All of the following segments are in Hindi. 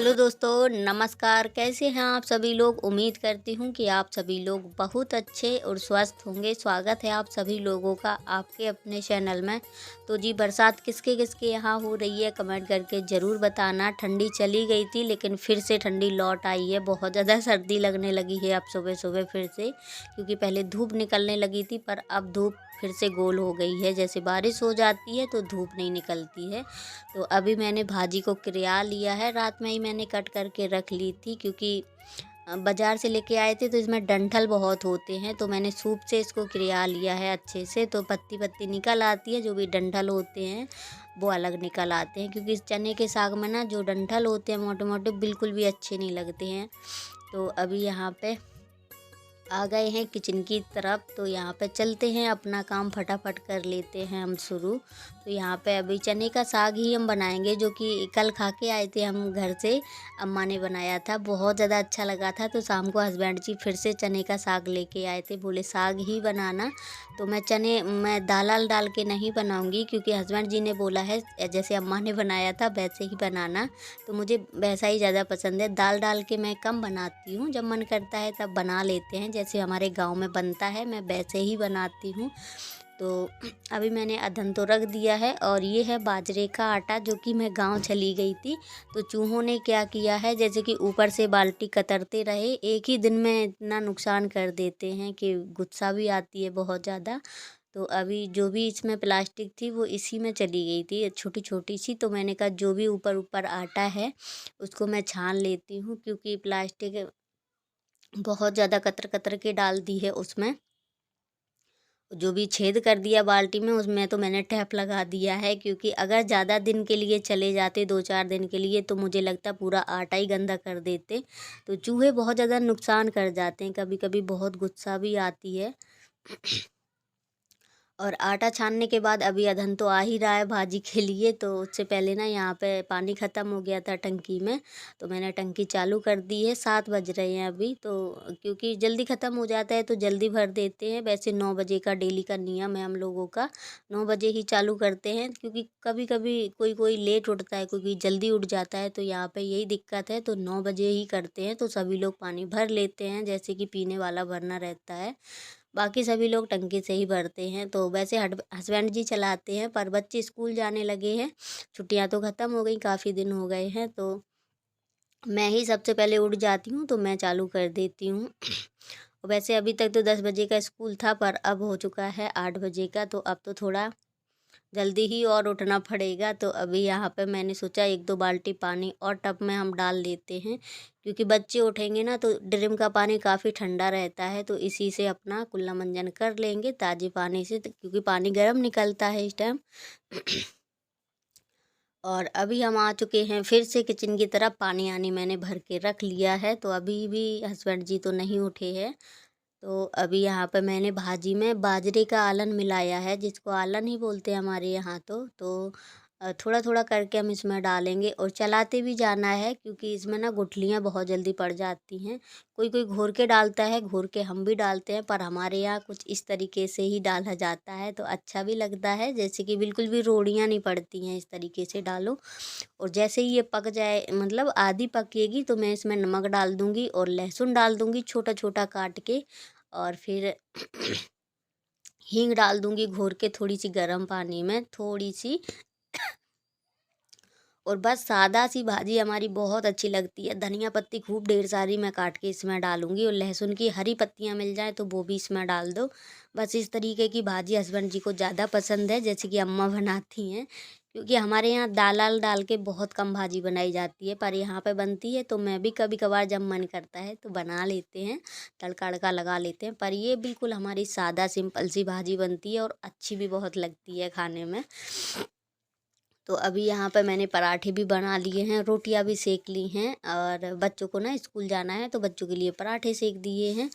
हेलो दोस्तों, नमस्कार। कैसे हैं आप सभी लोग? उम्मीद करती हूँ कि आप सभी लोग बहुत अच्छे और स्वस्थ होंगे। स्वागत है आप सभी लोगों का आपके अपने चैनल में। तो जी, बरसात किसके किसके यहाँ हो रही है कमेंट करके ज़रूर बताना। ठंडी चली गई थी लेकिन फिर से ठंडी लौट आई है। बहुत ज़्यादा सर्दी लगने लगी है अब सुबह सुबह फिर से, क्योंकि पहले धूप निकलने लगी थी पर अब धूप फिर से गोल हो गई है। जैसे बारिश हो जाती है तो धूप नहीं निकलती है। तो अभी मैंने भाजी को क्रिया लिया है, रात में ही मैंने कट करके रख ली थी, क्योंकि बाज़ार से लेके आए थे तो इसमें डंठल बहुत होते हैं। तो मैंने सूप से इसको क्रिया लिया है अच्छे से, तो पत्ती पत्ती निकल आती है। जो भी डंठल होते हैं वो अलग निकल आते हैं, क्योंकि इस चने के साग में ना जो डंठल होते हैं मोटे मोटे बिल्कुल भी अच्छे नहीं लगते हैं। तो अभी यहाँ पे आ गए हैं किचन की तरफ, तो यहाँ पे चलते हैं, अपना काम फटाफट कर लेते हैं हम शुरू। तो यहाँ पे अभी चने का साग ही हम बनाएंगे, जो कि कल खा के आए थे हम घर से। अम्मा ने बनाया था, बहुत ज़्यादा अच्छा लगा था। तो शाम को हस्बैंड जी फिर से चने का साग लेके आए थे, बोले साग ही बनाना। तो मैं दाल डाल के नहीं बनाऊँगी, क्योंकि हस्बैंड जी ने बोला है जैसे अम्मा ने बनाया था वैसे ही बनाना। तो मुझे वैसा ही ज़्यादा पसंद है। दाल डाल के मैं कम बनाती हूँ, जब मन करता है तब बना लेते हैं, जैसे हमारे गांव में बनता है मैं वैसे ही बनाती हूँ। तो अभी मैंने अदहन तो रख दिया है, और ये है बाजरे का आटा, जो कि मैं गांव चली गई थी। तो चूहों ने क्या किया है, जैसे कि ऊपर से बाल्टी कतरते रहे, एक ही दिन में इतना नुकसान कर देते हैं कि गुस्सा भी आती है बहुत ज़्यादा। तो अभी जो भी इसमें प्लास्टिक थी वो इसी में चली गई थी, छोटी छोटी सी। तो मैंने कहा जो भी ऊपर ऊपर आटा है उसको मैं छान लेती हूँ, क्योंकि प्लास्टिक बहुत ज़्यादा कतर कतर के डाल दी है उसमें। जो भी छेद कर दिया बाल्टी में उसमें तो मैंने टैप लगा दिया है, क्योंकि अगर ज़्यादा दिन के लिए चले जाते 2-4 दिन के लिए तो मुझे लगता पूरा आटा ही गंदा कर देते। तो चूहे बहुत ज़्यादा नुकसान कर जाते हैं, कभी कभी बहुत गुस्सा भी आती है। और आटा छानने के बाद अभी अदहन तो आ ही रहा है भाजी के लिए। तो उससे पहले ना यहाँ पे पानी ख़त्म हो गया था टंकी में, तो मैंने टंकी चालू कर दी है। 7 बज रहे हैं अभी, तो क्योंकि जल्दी ख़त्म हो जाता है तो जल्दी भर देते हैं। वैसे 9 बजे का डेली का नियम है हम लोगों का, 9 बजे ही चालू करते हैं, क्योंकि कभी कभी कोई कोई लेट उठता है, कोई जल्दी उठ जाता है। तो यहाँ पे यही दिक्कत है, तो 9 बजे ही करते हैं। तो सभी लोग पानी भर लेते हैं, जैसे कि पीने वाला भरना रहता है, बाकी सभी लोग टंकी से ही भरते हैं। तो वैसे हस्बैंड जी चलाते हैं, पर बच्चे स्कूल जाने लगे हैं, छुट्टियां तो ख़त्म हो गई, काफ़ी दिन हो गए हैं। तो मैं ही सबसे पहले उठ जाती हूँ, तो मैं चालू कर देती हूँ। वैसे अभी तक तो 10 बजे का स्कूल था, पर अब हो चुका है 8 बजे का, तो अब तो थोड़ा जल्दी ही और उठना पड़ेगा। तो अभी यहाँ पे मैंने सोचा 1-2 बाल्टी पानी और टब में हम डाल लेते हैं, क्योंकि बच्चे उठेंगे ना तो ड्रिम का पानी काफ़ी ठंडा रहता है, तो इसी से अपना कुल्ला मंजन कर लेंगे ताज़े पानी से, क्योंकि पानी गर्म निकलता है इस टाइम। और अभी हम आ चुके हैं फिर से किचन की तरफ। पानी आनी मैंने भर के रख लिया है, तो अभी भी हस्बैंड जी तो नहीं उठे हैं। तो अभी यहाँ पे मैंने भाजी में बाजरे का आलन मिलाया है, जिसको आलन ही बोलते हैं हमारे यहाँ। तो थोड़ा थोड़ा करके हम इसमें डालेंगे, और चलाते भी जाना है, क्योंकि इसमें ना गुठलियाँ बहुत जल्दी पड़ जाती हैं। कोई कोई घोर के डालता है, घोर के हम भी डालते हैं, पर हमारे यहाँ कुछ इस तरीके से ही डाला जाता है, तो अच्छा भी लगता है। जैसे कि बिल्कुल भी रोड़ियाँ नहीं पड़ती हैं, इस तरीके से डालो। और जैसे ही ये पक जाए, मतलब आधी पकेगी, तो मैं इसमें नमक डाल दूँगी और लहसुन डाल दूँगी छोटा छोटा काट के, और फिर हींग डाल दूँगी घोर के थोड़ी सी गर्म पानी में, थोड़ी सी। और बस सादा सी भाजी हमारी बहुत अच्छी लगती है। धनिया पत्ती खूब ढेर सारी मैं काट के इसमें डालूँगी, और लहसुन की हरी पत्तियाँ मिल जाएँ तो वो भी इसमें डाल दो। बस इस तरीके की भाजी हस्बैंड जी को ज़्यादा पसंद है, जैसे कि अम्मा बनाती हैं, क्योंकि हमारे यहाँ दाल डाल के बहुत कम भाजी बनाई जाती है, पर यहाँ पे बनती है तो मैं भी कभी कभार जब मन करता है तो बना लेते हैं, तड़का वड़का लगा लेते हैं। पर ये बिल्कुल हमारी सादा सिंपल सी भाजी बनती है, और अच्छी भी बहुत लगती है खाने में। तो अभी यहाँ पे मैंने पराठे भी बना लिए हैं, रोटियां भी सेक ली हैं, और बच्चों को ना स्कूल जाना है तो बच्चों के लिए पराठे सेक दिए हैं।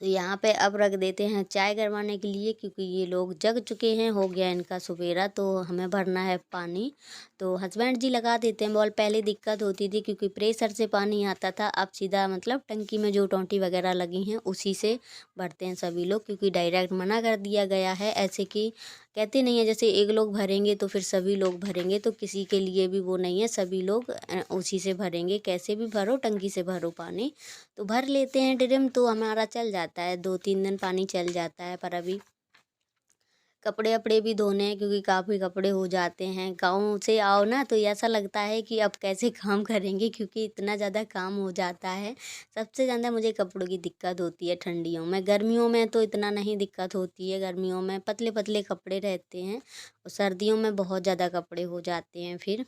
तो यहाँ पे अब रख देते हैं चाय गरमाने के लिए, क्योंकि ये लोग जग चुके हैं, हो गया इनका सवेरा, तो हमें भरना है पानी। तो हस्बैंड जी लगा देते हैं बॉल। पहले दिक्कत होती थी, क्योंकि प्रेशर से पानी आता था, अब सीधा मतलब टंकी में जो टोंटी वगैरह लगी हैं उसी से भरते हैं सभी लोग, क्योंकि डायरेक्ट मना कर दिया गया है ऐसे कि कहते नहीं है जैसे एक लोग भरेंगे तो फिर सभी लोग भरेंगे, तो किसी के लिए भी वो नहीं है, सभी लोग उसी से भरेंगे। कैसे भी भरो, टंकी से भरो पानी। तो भर लेते हैं ड्रम, तो हमारा चल जाता है, 2-3 दिन पानी चल जाता है। पर अभी कपड़े वपड़े भी धोने हैं क्योंकि काफ़ी कपड़े हो जाते हैं। गाँव से आओ ना तो ऐसा लगता है कि अब कैसे काम करेंगे, क्योंकि इतना ज़्यादा काम हो जाता है। सबसे ज़्यादा मुझे कपड़ों की दिक्कत होती है ठंडियों में। गर्मियों में तो इतना नहीं दिक्कत होती है, गर्मियों में पतले पतले कपड़े रहते हैं, और सर्दियों में बहुत ज़्यादा कपड़े हो जाते हैं फिर।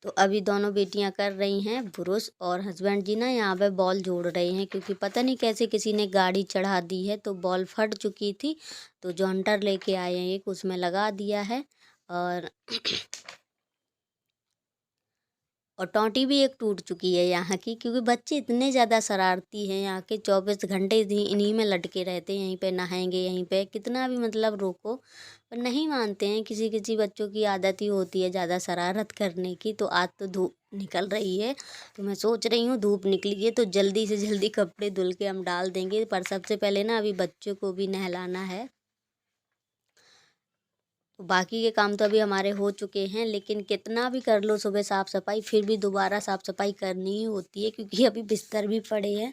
तो अभी दोनों बेटियां कर रही हैं ब्रश, और हस्बैंड जी ना यहाँ पे बॉल जोड़ रहे हैं, क्योंकि पता नहीं कैसे किसी ने गाड़ी चढ़ा दी है तो बॉल फट चुकी थी। तो जॉन्टर लेके आए हैं एक, उसमें लगा दिया है। और टोंटी भी एक टूट चुकी है यहाँ की, क्योंकि बच्चे इतने ज़्यादा शरारती हैं यहाँ के। 24 घंटे इन्हीं में लटके रहते हैं, यहीं पे नहाएंगे, यहीं पे कितना भी मतलब रोको पर नहीं मानते हैं। किसी किसी बच्चों की आदत ही होती है ज़्यादा शरारत करने की। तो आज तो धूप निकल रही है, तो मैं सोच रही हूँ धूप निकली है तो जल्दी से जल्दी कपड़े धुल के हम डाल देंगे। पर सबसे पहले ना अभी बच्चों को भी नहलाना है। तो बाकी के काम तो अभी हमारे हो चुके हैं, लेकिन कितना भी कर लो सुबह साफ़ सफाई, फिर भी दोबारा साफ़ सफाई करनी ही होती है, क्योंकि अभी बिस्तर भी पड़े हैं।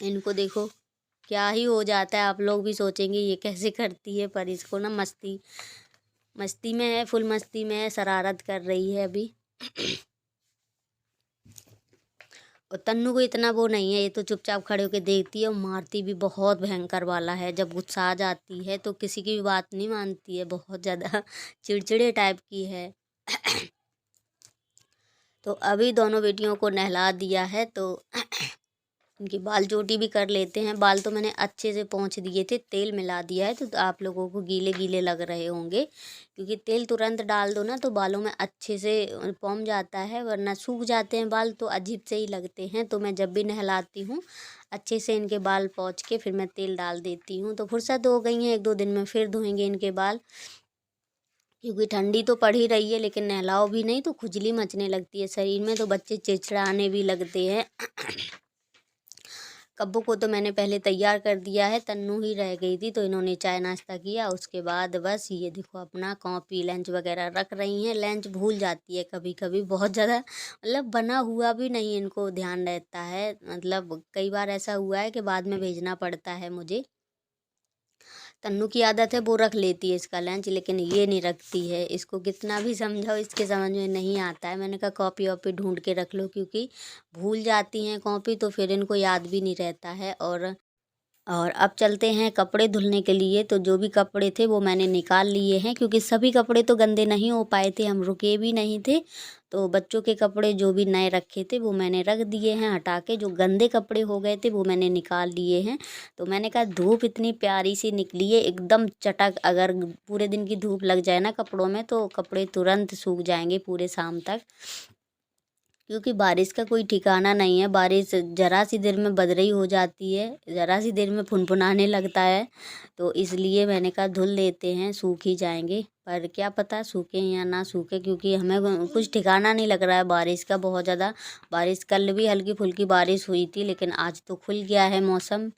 इनको देखो क्या ही हो जाता है। आप लोग भी सोचेंगे ये कैसे करती है, पर इसको ना मस्ती मस्ती में है, फुल मस्ती में है, शरारत कर रही है अभी। और तन्नू को इतना वो नहीं है, ये तो चुपचाप खड़े होकर देखती है, और मारती भी बहुत भयंकर वाला है। जब गुस्सा आ जाती है तो किसी की भी बात नहीं मानती है, बहुत ज़्यादा चिड़चिड़े टाइप की है। तो अभी दोनों बेटियों को नहला दिया है, तो इनकी बाल चोटी भी कर लेते हैं। बाल तो मैंने अच्छे से पोंछ दिए थे, तेल मिला दिया है, तो आप लोगों को गीले गीले लग रहे होंगे, क्योंकि तेल तुरंत डाल दो ना तो बालों में अच्छे से पौंछ जाता है, वरना सूख जाते हैं बाल तो अजीब से ही लगते हैं। तो मैं जब भी नहलाती हूँ अच्छे से इनके बाल पोंछ के फिर मैं तेल डाल देती हूँ। तो फुर्सत हो गई है, 1-2 दिन में फिर धोएंगे इनके बाल, क्योंकि ठंडी तो पड़ ही रही है, लेकिन नहलाओ भी नहीं तो खुजली मचने लगती है शरीर में, तो बच्चे चिड़चिड़ाने भी लगते हैं। कब्बू को तो मैंने पहले तैयार कर दिया है, तन्नू ही रह गई थी, तो इन्होंने चाय नाश्ता किया। उसके बाद बस ये देखो अपना कॉपी लंच वगैरह रख रही हैं। लंच भूल जाती है कभी कभी, बहुत ज़्यादा मतलब बना हुआ भी नहीं इनको ध्यान रहता है। मतलब कई बार ऐसा हुआ है कि बाद में भेजना पड़ता है मुझे। तन्नू की आदत है वो रख लेती है इसका लंच, लेकिन ये नहीं रखती है। इसको कितना भी समझाओ इसके समझ में नहीं आता है। मैंने कहा कॉपी वॉपी ढूंढ के रख लो, क्योंकि भूल जाती हैं कॉपी तो फिर इनको याद भी नहीं रहता है। और अब चलते हैं कपड़े धुलने के लिए। तो जो भी कपड़े थे वो मैंने निकाल लिए हैं, क्योंकि सभी कपड़े तो गंदे नहीं हो पाए थे, हम रुके भी नहीं थे। तो बच्चों के कपड़े जो भी नए रखे थे वो मैंने रख दिए हैं हटा के, जो गंदे कपड़े हो गए थे वो मैंने निकाल लिए हैं। तो मैंने कहा धूप इतनी प्यारी सी निकली है एकदम चटक, अगर पूरे दिन की धूप लग जाए ना कपड़ों में तो कपड़े तुरंत सूख जाएंगे पूरे शाम तक, क्योंकि बारिश का कोई ठिकाना नहीं है। बारिश ज़रा सी देर में बदरी हो जाती है, ज़रा सी देर में फुनफुनाने लगता है। तो इसलिए मैंने कहा धुल लेते हैं, सूख ही जाएंगे। पर क्या पता सूखे या ना सूखे, क्योंकि हमें कुछ ठिकाना नहीं लग रहा है बारिश का, बहुत ज़्यादा बारिश। कल भी हल्की फुल्की बारिश हुई थी, लेकिन आज तो खुल गया है मौसम।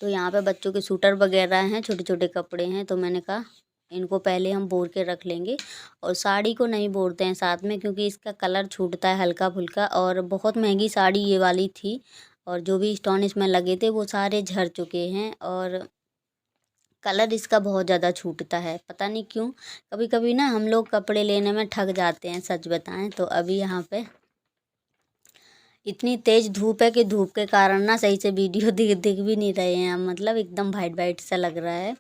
तो यहाँ पे बच्चों के सूटर वगैरह हैं, छोटे छोटे कपड़े हैं, तो मैंने कहा इनको पहले हम बोर के रख लेंगे। और साड़ी को नहीं बोरते हैं साथ में, क्योंकि इसका कलर छूटता है हल्का फुल्का, और बहुत महंगी साड़ी ये वाली थी, और जो भी स्टोन इसमें लगे थे वो सारे झड़ चुके हैं, और कलर इसका बहुत ज़्यादा छूटता है, पता नहीं क्यों। कभी कभी ना हम लोग कपड़े लेने में ठग जाते हैं, सच बताएं तो। अभी यहाँ पे इतनी तेज धूप है कि धूप के कारण ना सही से वीडियो दिख भी नहीं रहे हैं हम, मतलब एकदम वाइट वाइट सा लग रहा है।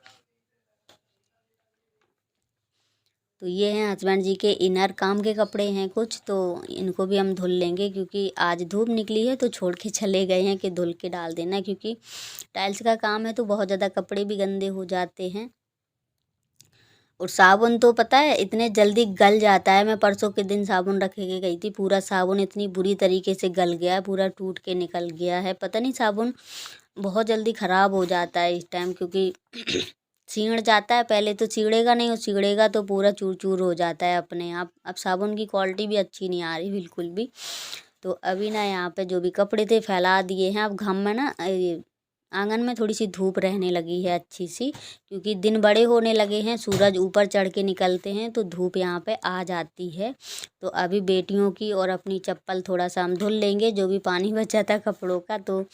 तो ये हैं हस्बैंड जी के इनर काम के कपड़े हैं कुछ, तो इनको भी हम धुल लेंगे, क्योंकि आज धूप निकली है तो छोड़ के चले गए हैं कि धुल के डाल देना, क्योंकि टाइल्स का काम है तो बहुत ज़्यादा कपड़े भी गंदे हो जाते हैं। और साबुन तो पता है इतने जल्दी गल जाता है। मैं परसों के दिन साबुन रख के गई थी, पूरा साबुन इतनी बुरी तरीके से गल गया है, पूरा टूट के निकल गया है। पता नहीं साबुन बहुत जल्दी ख़राब हो जाता है इस टाइम, क्योंकि छीण जाता है। पहले तो छीड़ेगा नहीं, और छीड़ेगा तो पूरा चूर चूर हो जाता है अपने आप। अब साबुन की क्वालिटी भी अच्छी नहीं आ रही बिल्कुल भी। तो अभी ना यहाँ पे जो भी कपड़े थे फैला दिए हैं। अब घाम में ना आंगन में थोड़ी सी धूप रहने लगी है अच्छी सी, क्योंकि दिन बड़े होने लगे हैं, सूरज ऊपर चढ़ के निकलते हैं तो धूप यहाँ पे आ जाती है। तो अभी बेटियों की और अपनी चप्पल थोड़ा सा हम धुल लेंगे, जो भी पानी बचा था कपड़ों का, तो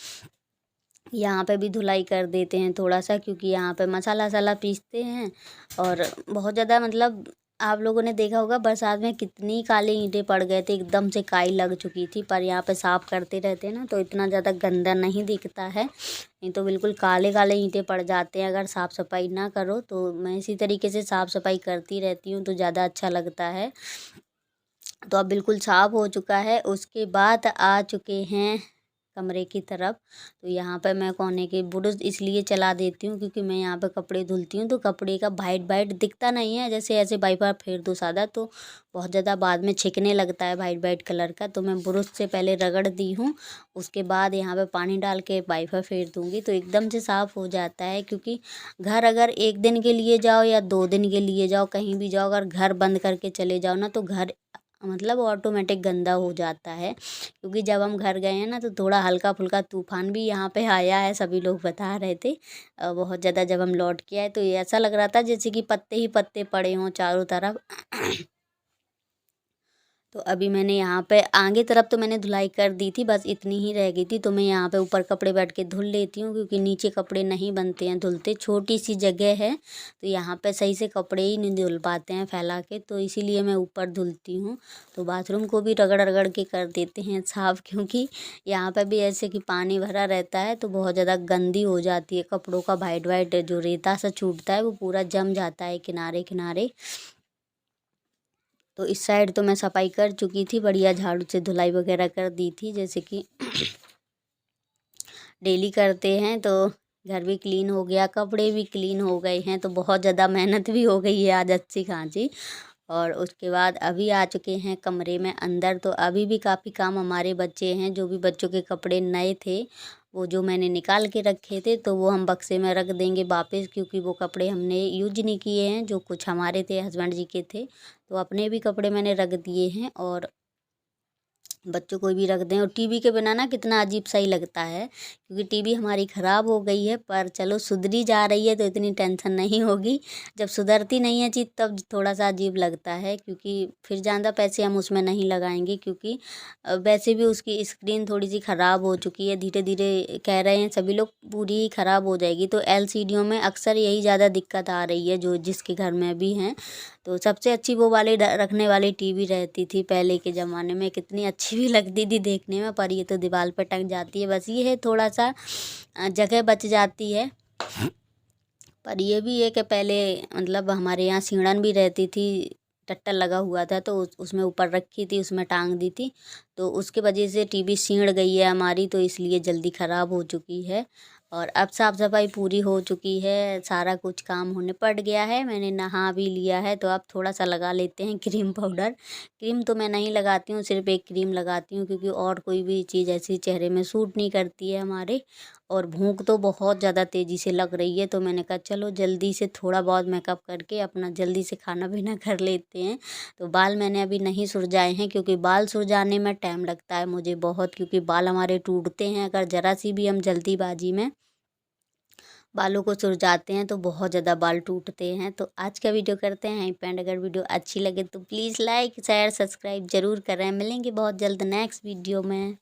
यहाँ पे भी धुलाई कर देते हैं थोड़ा सा, क्योंकि यहाँ पे मसाला वसाला पीसते हैं। और बहुत ज़्यादा मतलब आप लोगों ने देखा होगा बरसात में कितनी काले ईंटें पड़ गए थे, एकदम से काई लग चुकी थी। पर यहाँ पे साफ़ करते रहते हैं ना तो इतना ज़्यादा गंदा नहीं दिखता है, नहीं तो बिल्कुल काले काले ईंटें पड़ जाते हैं अगर साफ़ सफाई ना करो। तो मैं इसी तरीके से साफ़ सफाई करती रहती हूँ तो ज़्यादा अच्छा लगता है। तो अब बिल्कुल साफ़ हो चुका है। उसके बाद आ चुके हैं कमरे की तरफ। तो यहाँ पे मैं कोने के ब्रश इसलिए चला देती हूँ क्योंकि मैं यहाँ पे कपड़े धुलती हूँ तो कपड़े का वाइट वाइट दिखता नहीं है, जैसे ऐसे बाइपर फेर दो सादा तो बहुत ज़्यादा बाद में छिकने लगता है वाइट वाइट कलर का। तो मैं ब्रश से पहले रगड़ दी हूँ, उसके बाद यहाँ पे पानी डाल के वाइपर फेर दूँगी तो एकदम से साफ़ हो जाता है। क्योंकि घर अगर एक दिन के लिए जाओ या 2 दिन के लिए जाओ, कहीं भी जाओ, अगर घर बंद करके चले जाओ ना तो घर मतलब ऑटोमेटिक गंदा हो जाता है। क्योंकि जब हम घर गए हैं ना तो थोड़ा हल्का फुल्का तूफान भी यहाँ पे आया है, सभी लोग बता रहे थे बहुत ज़्यादा। जब हम लौट के आए तो ये ऐसा लग रहा था जैसे कि पत्ते ही पत्ते पड़े हों चारों तरफ। तो अभी मैंने यहाँ पे आगे तरफ तो मैंने धुलाई कर दी थी, बस इतनी ही रह गई थी। तो मैं यहाँ पे ऊपर कपड़े बैठ के धुल लेती हूँ क्योंकि नीचे कपड़े नहीं बनते हैं धुलते, छोटी सी जगह है तो यहाँ पे सही से कपड़े ही नहीं धुल पाते हैं फैला के, तो इसीलिए मैं ऊपर धुलती हूँ। तो बाथरूम को भी रगड़ रगड़ के कर देते हैं साफ़, क्योंकि यहाँ पर भी ऐसे कि पानी भरा रहता है तो बहुत ज़्यादा गंदी हो जाती है। कपड़ों का वाइट वाइट जो रेता सा छूटता है वो पूरा जम जाता है किनारे किनारे। तो इस साइड तो मैं सफाई कर चुकी थी, बढ़िया झाड़ू से धुलाई वगैरह कर दी थी जैसे कि डेली करते हैं। तो घर भी क्लीन हो गया, कपड़े भी क्लीन हो गए हैं, तो बहुत ज़्यादा मेहनत भी हो गई है आज अच्छी खासी। और उसके बाद अभी आ चुके हैं कमरे में अंदर। तो अभी भी काफ़ी काम हमारे बच्चे हैं, जो भी बच्चों के कपड़े नए थे वो जो मैंने निकाल के रखे थे तो वो हम बक्से में रख देंगे वापस, क्योंकि वो कपड़े हमने यूज नहीं किए हैं। जो कुछ हमारे थे, हस्बैंड जी के थे, तो अपने भी कपड़े मैंने रख दिए हैं और बच्चों को भी रख दें। और टीवी के बिना ना कितना अजीब सा ही लगता है, क्योंकि टीवी हमारी ख़राब हो गई है, पर चलो सुधरी जा रही है तो इतनी टेंशन नहीं होगी। जब सुधरती नहीं है चीज़ तब थोड़ा सा अजीब लगता है, क्योंकि फिर ज़्यादा पैसे हम उसमें नहीं लगाएंगे। क्योंकि वैसे भी उसकी स्क्रीन थोड़ी सी ख़राब हो चुकी है, धीरे धीरे कह रहे हैं सभी लोग पूरी ही ख़राब हो जाएगी। तो एलसीडियों में अक्सर यही ज़्यादा दिक्कत आ रही है, जो जिसके घर में भी हैं। तो सबसे अच्छी वो वाली रखने वाली टीवी रहती थी पहले के ज़माने में, कितनी अच्छी भी लगती थी देखने में। पर ये तो दीवार पर टंग जाती है, बस ये है थोड़ा सा जगह बच जाती है। पर ये भी है कि पहले मतलब हमारे यहाँ सीढ़न भी रहती थी, टट्टा लगा हुआ था तो उसमें ऊपर रखी थी, उसमें टांग दी थी। तो उसके वजह से टीवी सीढ़ गई है हमारी, तो इसलिए जल्दी ख़राब हो चुकी है। और अब साफ़ सफाई पूरी हो चुकी है, सारा कुछ काम होने पड़ गया है, मैंने नहा भी लिया है। तो अब थोड़ा सा लगा लेते हैं क्रीम पाउडर। क्रीम तो मैं नहीं लगाती हूँ, सिर्फ एक क्रीम लगाती हूँ, क्योंकि और कोई भी चीज़ ऐसी चेहरे में सूट नहीं करती है हमारे। और भूख तो बहुत ज़्यादा तेज़ी से लग रही है, तो मैंने कहा चलो जल्दी से थोड़ा बहुत मेकअप करके अपना जल्दी से खाना पीना कर लेते हैं। तो बाल मैंने अभी नहीं सुलझाए हैं, क्योंकि बाल सुलझाने में टाइम लगता है मुझे बहुत, क्योंकि बाल हमारे टूटते हैं अगर ज़रा सी भी हम जल्दीबाजी में बालों को सुलझाते हैं तो बहुत ज़्यादा बाल टूटते हैं। तो आज का वीडियो करते हैं यहीं पे एंड। अगर वीडियो अच्छी लगे तो प्लीज़ लाइक शेयर सब्सक्राइब ज़रूर करें। मिलेंगे बहुत जल्द नेक्स्ट वीडियो में।